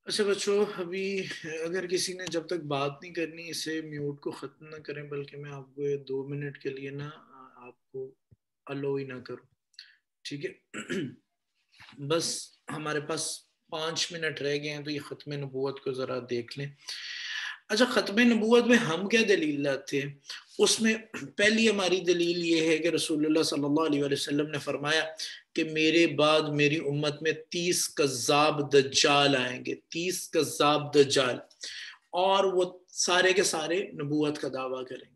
اچھا بچوں، ابھی اگر کسی نے جب تک بات نہیں کرنی اسے میوٹ کو ختم نہ کریں، بلکہ میں آپ کو 2 منٹ کے لیے نا آپ کو الو ہی نہ کروں، ٹھیک ہے؟ بس ہمارے پاس 5 منٹ رہ گئے ہیں، تو یہ ختم نبوت کو ذرا دیکھ لیں۔ اچھا، ختم نبوت میں ہم کیا دلیل لاتے ہیں؟ اس میں پہلی ہماری دلیل یہ ہے کہ رسول اللہ صلی اللہ علیہ وسلم نے فرمایا کہ میرے بعد میری امت میں 30 کذاب دجال آئیں گے، 30 کذاب دجال، اور وہ سارے کے سارے نبوت کا دعویٰ کریں گے،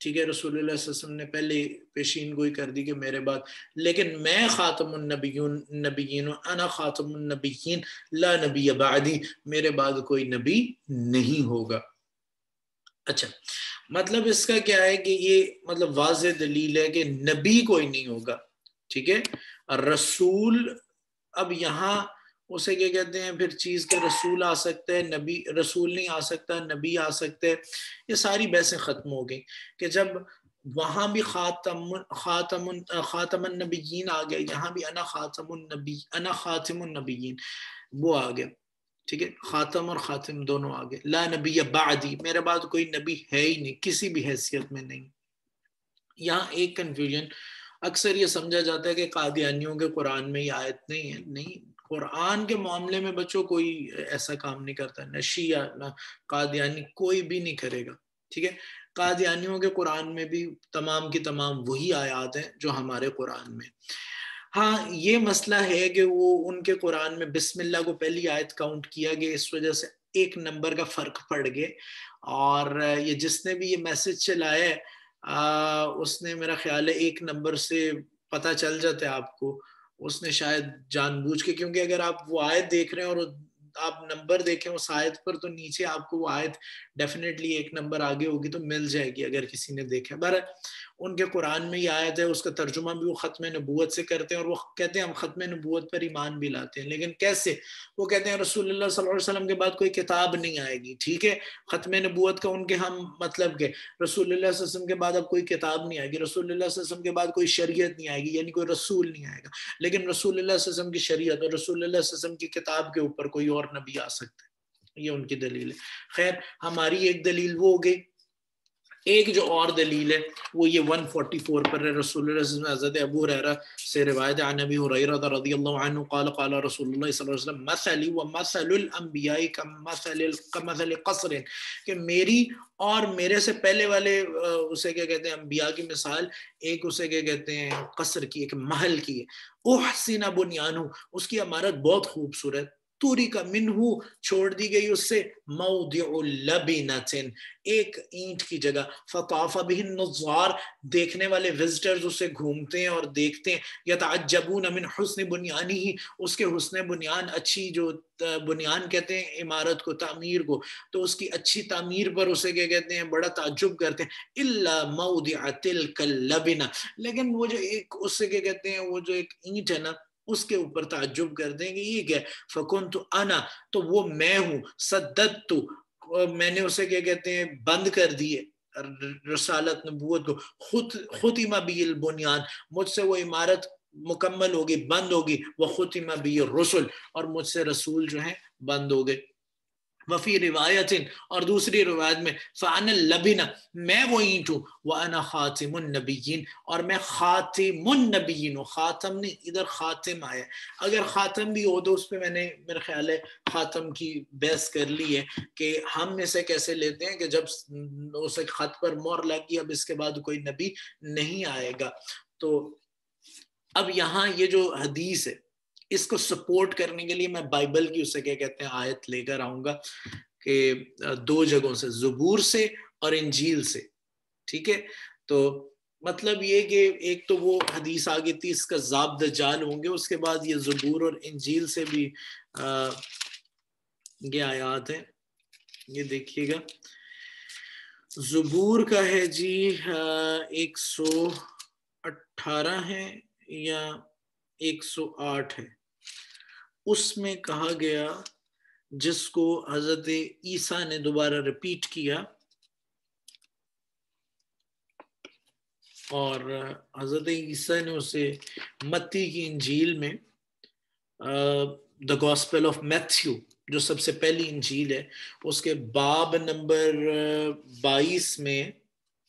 ٹھیک ہے؟ رسول اللہ صلی اللہ علیہ وسلم نے پہلے پیشین گوئی کر دی کہ میرے بعد، لیکن میں خاتم النبیین انا خاتم النبیین لا نبی بعدی، میرے بعد کوئی نبی نہیں ہوگا۔ اچھا، مطلب اس کا کیا ہے کہ یہ مطلب واضح دلیل ہے کہ نبی کوئی نہیں ہوگا، ٹھیک ہے؟ رسول، اب یہاں اسے کیا کہتے ہیں پھر چیز کے رسول آ سکتا ہے، نبی رسول نہیں آ سکتا، نبی آ سکتا ہے، یہ ساری بحثیں ختم ہو گئی کہ جب وہاں بھی خاتم النبیین آ گیا، یہاں بھی انا خاتم النبیین وہ آ گیا، ٹھیک ہے؟ خاتم اور خاتم دونوں آگے، لا نبی بعدی، میرے بعد کوئی نبی ہے ہی نہیں، کسی بھی حیثیت میں نہیں۔ یہاں ایک کنفیوژن، اکثر یہ سمجھا جاتا ہے کہ قادیانیوں کے قرآن میں یہ آیت نہیں ہے، نہیں، قرآن کے معاملے میں بچوں کوئی ایسا کام نہیں کرتا، نہ شیعہ نہ قادیانی کوئی بھی نہیں کرے گا، ٹھیک ہے؟ قادیانیوں کے قرآن میں بھی تمام کی تمام وہی آیات ہیں جو ہمارے قرآن میں۔ ہاں، یہ مسئلہ ہے کہ وہ ان کے قرآن میں بسم اللہ کو پہلی آیت کاؤنٹ کیا گیا، اس وجہ سے ایک نمبر کا فرق پڑ گیا، اور یہ جس نے بھی یہ میسج چلایا ہے اس نے میرا خیال ہے ایک نمبر سے پتہ چل جاتا ہے آپ کو، اس نے شاید جان بوجھ کے، کیونکہ اگر آپ وہ آیت دیکھ رہے ہیں اور آپ نمبر دیکھیں اس آیت پر، تو نیچے آپ کو وہ آیت ڈیفینیٹلی ایک نمبر آگے ہوگی تو مل جائے گی اگر کسی نے دیکھا۔ بہرحال ان کے قرآن میں یہ آیت ہے، اس کا ترجمہ بھی وہ ختم نبوت سے کرتے ہیں، اور وہ کہتے ہیں ہم ختم نبوت پر ایمان بھی لاتے ہیں، لیکن کیسے؟ وہ کہتے ہیں رسول اللہ صلی اللہ علیہ وسلم کے بعد کوئی کتاب نہیں آئے گی، ٹھیک ہے؟ ختم نبوت کا ان کے ہم مطلب کہ رسول اللہ صلی اللہ علیہ وسلم کے بعد اب کوئی کتاب نہیں آئے گی، رسول اللہ صلی اللہ علیہ وسلم کے بعد کوئی شریعت نہیں آئے گی، یعنی کوئی رسول نہیں آئے گا، لیکن رسول اللہ صلی اللہ علیہ وسلم کی شریعت اور رسول اللہ صلی اللہ علیہ وسلم کی کتاب کے اوپر کوئی اور نبی آ سکتا ہے، یہ ان کی دلیل ہے۔ خیر، ہماری ایک دلیل وہ ہو گئی، ایک جو اور دلیل ہے وہ یہ 144 پر ہے، رسول اللہ صلی اللہ علیہ وسلم حضرت ابو ہریرہ سے روایت عن ابی ہریرہ رضی اللہ عنہ قال قال رسول اللہ صلی اللہ علیہ وسلم مثلی ومثل الانبیاء کمثل قصر، کہ میری اور میرے سے پہلے والے اسے کیا کہتے ہیں انبیاء کی مثال ایک اسے کیا کہتے ہیں قصر کی، ایک محل کی ہے، احسن بنیانہ، اس کی عمارت بہت خوبصورت، توری کا منہ، چھوڑ دی گئی اس سے، موضع لبنۃ، ایک اینٹ کی جگہ، فطاف بہ النظار، دیکھنے والے وزٹرز اسے گھومتے ہیں اور دیکھتے ہیں، یتعجبون من حسن بنیانہ، اس کے حسن بنیان، اچھی جو بنیان کہتے ہیں عمارت کو، تعمیر کو، تو اس کی اچھی تعمیر پر اسے کیا کہتے ہیں بڑا تعجب کرتے ہیں، الا موضع تلک اللبنہ، لیکن وہ جو ایک اس سے کیا کہتے ہیں وہ جو ایک اینٹ ہے نا، اس کے اوپر تعجب کرتے ہیں کہ یہ کیا ہے، فکنت انا، تو وہ میں ہوں، سددت، میں نے اسے کیا کہتے ہیں بند کر دیے رسالت نبوت کو، ختم بی البنیان، مجھ سے وہ عمارت مکمل ہوگی، بند ہوگی، وختم بی الرسل، اور مجھ سے رسول جو ہیں بند ہو گئے۔ وفی روایت، اور دوسری روایت میں فانا اللبنہ، میں وہ اینٹ ہوں، وانا خاتم النبیین، اور میں خاتم النبیین ہوں، خاتم نہیں، ادھر خاتم آیا، اگر خاتم بھی ہو تو اس پہ میں نے میرا خیال ہے خاتم کی بحث کر لی ہے کہ ہم اسے کیسے لیتے ہیں کہ جب اسے خط پر مہر لگی اب اس کے بعد کوئی نبی نہیں آئے گا۔ تو اب یہاں یہ جو حدیث ہے اس کو سپورٹ کرنے کے لیے میں بائبل کی اسے کیا کہتے ہیں آیت لے کر آؤں گا کہ 2 جگہوں سے، زبور سے اور انجیل سے، ٹھیک ہے؟ تو مطلب یہ کہ ایک تو وہ حدیث آگے 30 کذاب دجال ہوں گے، اس کے بعد یہ زبور اور انجیل سے بھی یہ آیات ہیں، یہ دیکھیے گا، زبور کا ہے جی 118 ہے یا 108 ہے، اس میں کہا گیا، جس کو حضرت عیسیٰ نے دوبارہ ریپیٹ کیا، اور حضرت عیسیٰ نے اسے متی کی انجیل میں دا گاسپل آف میتھیو جو سب سے پہلی انجیل ہے اس کے باب نمبر 22 میں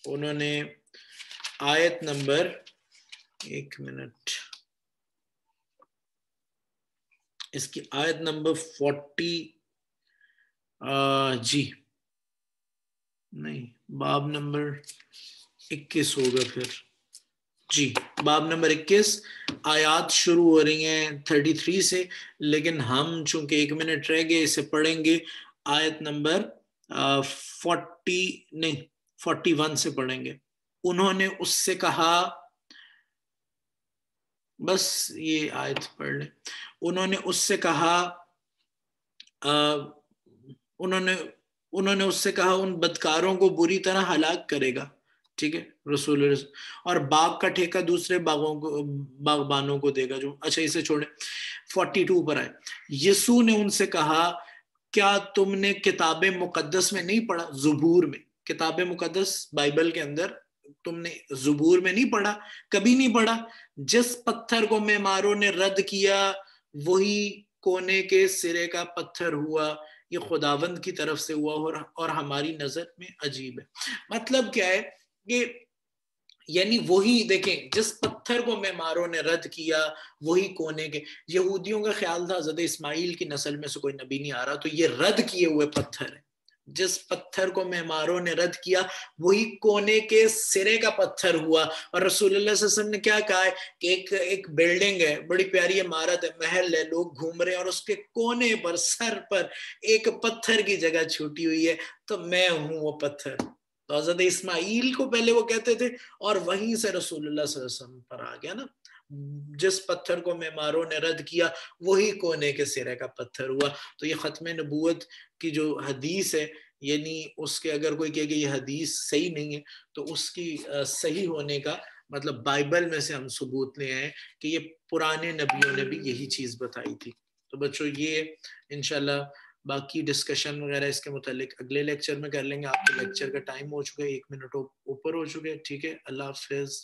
انہوں نے آیت نمبر 1 منٹ اس کی آیت نمبر 40 جی نہیں باب نمبر 21 ہوگا پھر جی باب نمبر 21 آیات شروع ہو رہی ہیں 33 سے لیکن ہم چونکہ 1 منٹ رہ گئے اسے پڑھیں گے آیت نمبر 41 سے پڑھیں گے. انہوں نے اس سے کہا بس یہ آیت پڑھ لیں. انہوں نے اس سے کہا انہوں نے اس سے کہا ان بدکاروں کو بری طرح ہلاک کرے گا. ٹھیک ہے رسول اور باغ کا ٹھیکہ دوسرے باغبانوں کو دے گا جو اچھا اسے چھوڑیں 42 پر آئے. یسوع نے ان سے کہا کیا تم نے کتاب مقدس میں نہیں پڑھا زبور میں کتاب مقدس بائبل کے اندر تم نے زبور میں نہیں پڑھا کبھی نہیں پڑھا جس پتھر کو معماروں نے رد کیا وہی کونے کے سرے کا پتھر ہوا یہ خداوند کی طرف سے ہوا اور ہماری نظر میں عجیب ہے. مطلب کیا ہے کہ یعنی وہی دیکھیں جس پتھر کو معماروں نے رد کیا وہی کونے کے یہودیوں کا خیال تھا حضرت اسماعیل کی نسل میں سے کوئی نبی نہیں آ رہا تو یہ رد کیے ہوئے پتھر ہے. جس پتھر کو معماروں نے رد کیا وہی کونے کے سرے کا پتھر ہوا. اور رسول اللہ صلی اللہ علیہ وسلم نے کیا کہا ہے کہ ایک بلڈنگ ہے بڑی پیاری عمارت ہے محل ہے لوگ گھوم رہے ہیں اور اس کے کونے پر سر پر ایک پتھر کی جگہ چھوٹی ہوئی ہے تو میں ہوں وہ پتھر. تو حضرت اسماعیل کو پہلے وہ کہتے تھے اور وہیں سے رسول اللہ صلی اللہ علیہ وسلم پر آ گیا نا جس پتھر کو معماروں نے رد کیا وہی کونے کے سرے کا پتھر ہوا. تو یہ ختم نبوت کی جو حدیث ہے یعنی اس کے اگر کوئی کہے کہ یہ حدیث صحیح نہیں ہے تو اس کی صحیح ہونے کا مطلب بائبل میں سے ہم ثبوت لے آئے کہ یہ پرانے نبیوں نے بھی یہی چیز بتائی تھی. تو بچوں یہ انشاءاللہ باقی ڈسکشن وغیرہ اس کے متعلق اگلے لیکچر میں کر لیں گے. آپ کے لیکچر کا ٹائم ہو چکا ہے 1 منٹ اوپر ہو چکے. ٹھیک ہے اللہ حافظ.